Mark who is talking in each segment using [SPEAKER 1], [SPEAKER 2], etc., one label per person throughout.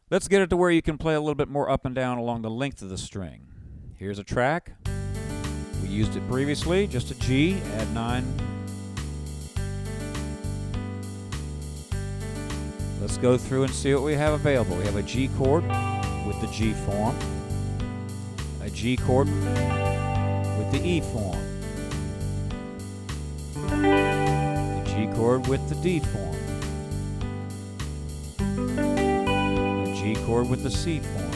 [SPEAKER 1] Let's get it to where you can play a little bit more up and down along the length of the string. Here's a track. We used it previously, just a G, add 9. Let's go through and see what we have available. We have a G chord with the G form, a G chord with the E form, a G chord with the D form, a G chord with the C form,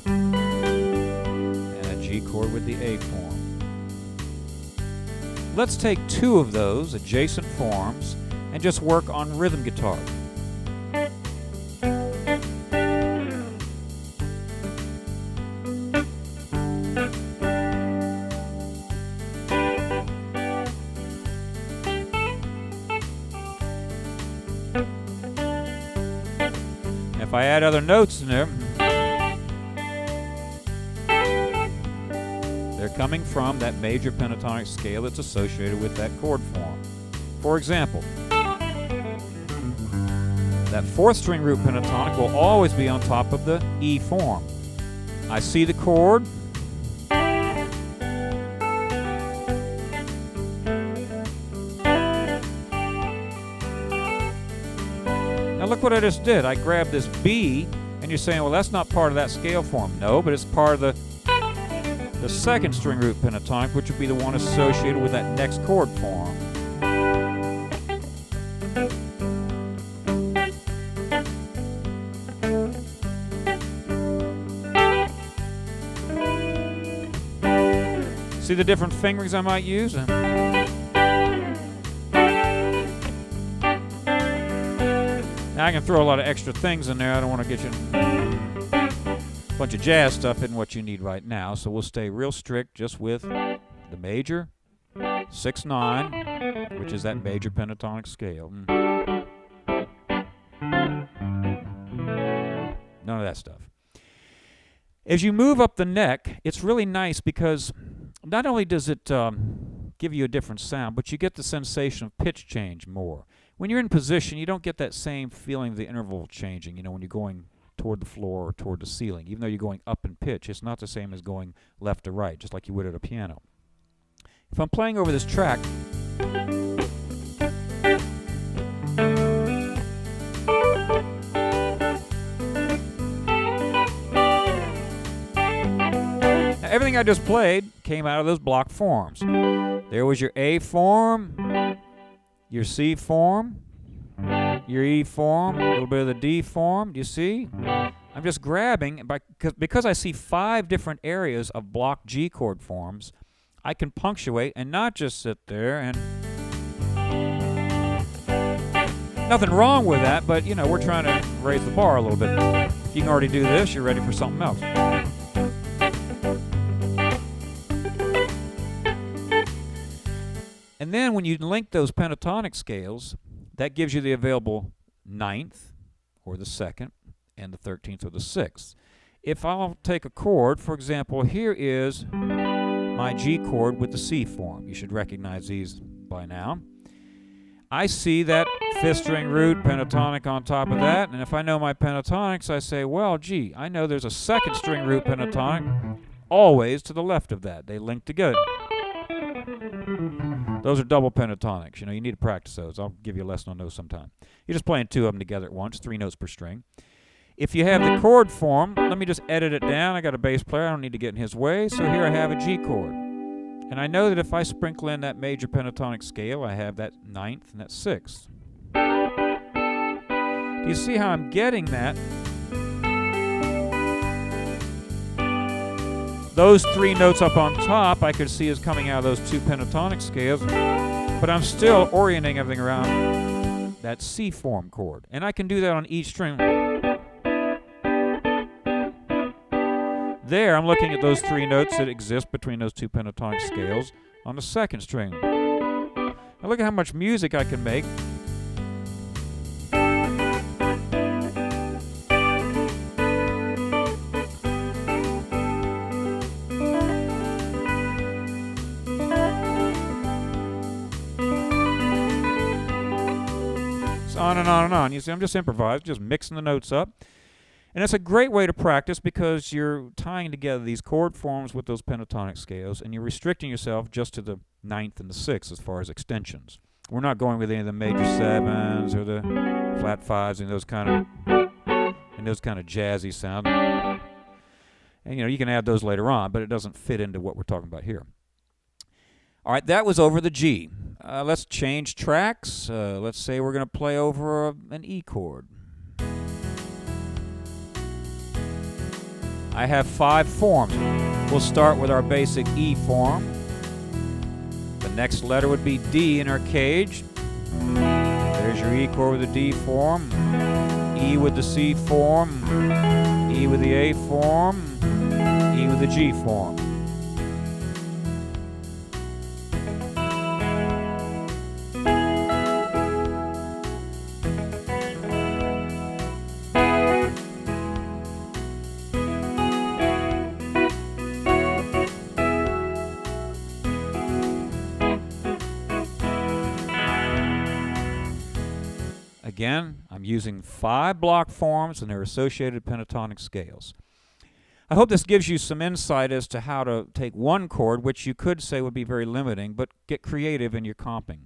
[SPEAKER 1] and a G chord with the A form. Let's take 2 of those adjacent forms and just work on rhythm guitar. If I add other notes in there, they're coming from that major pentatonic scale that's associated with that chord form. For example, that 4th string root pentatonic will always be on top of the E form. I see the chord. Now look what I just did. I grabbed this B, and you're saying, well, that's not part of that scale form. No, but it's part of the 2nd string root pentatonic, which would be the one associated with that next chord form. See the different fingerings I might use? Now I can throw a lot of extra things in there. I don't want to get you a bunch of jazz stuff isn't what you need right now, so we'll stay real strict just with the major 6/9, which is that major pentatonic scale. None of that stuff. As you move up the neck, it's really nice because not only does it give you a different sound, but you get the sensation of pitch change more. When you're in position, you don't get that same feeling of the interval changing, when you're going toward the floor or toward the ceiling. Even though you're going up in pitch, it's not the same as going left to right, just like you would at a piano. If I'm playing over this track, everything I just played came out of those block forms. There was your A form, your C form, your E form, a little bit of the D form. Do you see? I'm just grabbing, because I see 5 different areas of block G chord forms, I can punctuate and not just sit there and... Nothing wrong with that, but we're trying to raise the bar a little bit. If you can already do this, you're ready for something else. And then when you link those pentatonic scales, that gives you the available 9th, or the 2nd, and the 13th, or the 6th. If I'll take a chord, for example, here is my G chord with the C form. You should recognize these by now. I see that 5th string root pentatonic on top of that, and if I know my pentatonics, I say, well, gee, I know there's a 2nd string root pentatonic always to the left of that. They link together. Those are double pentatonics. You need to practice those. I'll give you a lesson on those sometime. You're just playing 2 of them together at once, 3 notes per string. If you have the chord form, let me just edit it down. I got a bass player. I don't need to get in his way. So here I have a G chord. And I know that if I sprinkle in that major pentatonic scale, I have that 9th and that 6th. Do you see how I'm getting that? Those 3 notes up on top I could see as coming out of those 2 pentatonic scales, but I'm still orienting everything around that C form chord. And I can do that on each string. There, I'm looking at those 3 notes that exist between those 2 pentatonic scales on the 2nd string. Now look at how much music I can make. It's on and on and on. You see, I'm just improvising, just mixing the notes up. And it's a great way to practice because you're tying together these chord forms with those pentatonic scales, and you're restricting yourself just to the ninth and the sixth as far as extensions. We're not going with any of the major sevens or the flat fives and those kind of jazzy sound. And you can add those later on, but it doesn't fit into what we're talking about here. All right, that was over the G. Let's change tracks. Let's say we're going to play over an E chord. I have 5 forms. We'll start with our basic E form. The next letter would be D in our CAGED. There's your E chord with the D form, E with the C form, E with the A form, E with the G form. Again, I'm using 5 block forms and their associated pentatonic scales. I hope this gives you some insight as to how to take one chord, which you could say would be very limiting, but get creative in your comping.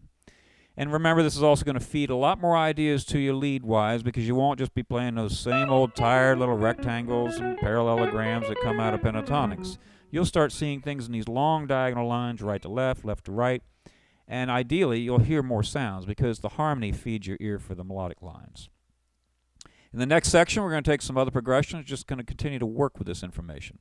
[SPEAKER 1] And remember, this is also going to feed a lot more ideas to you lead-wise, because you won't just be playing those same old tired little rectangles and parallelograms that come out of pentatonics. You'll start seeing things in these long diagonal lines, right to left to right. And ideally, you'll hear more sounds because the harmony feeds your ear for the melodic lines. In the next section, we're going to take some other progressions, just going to continue to work with this information.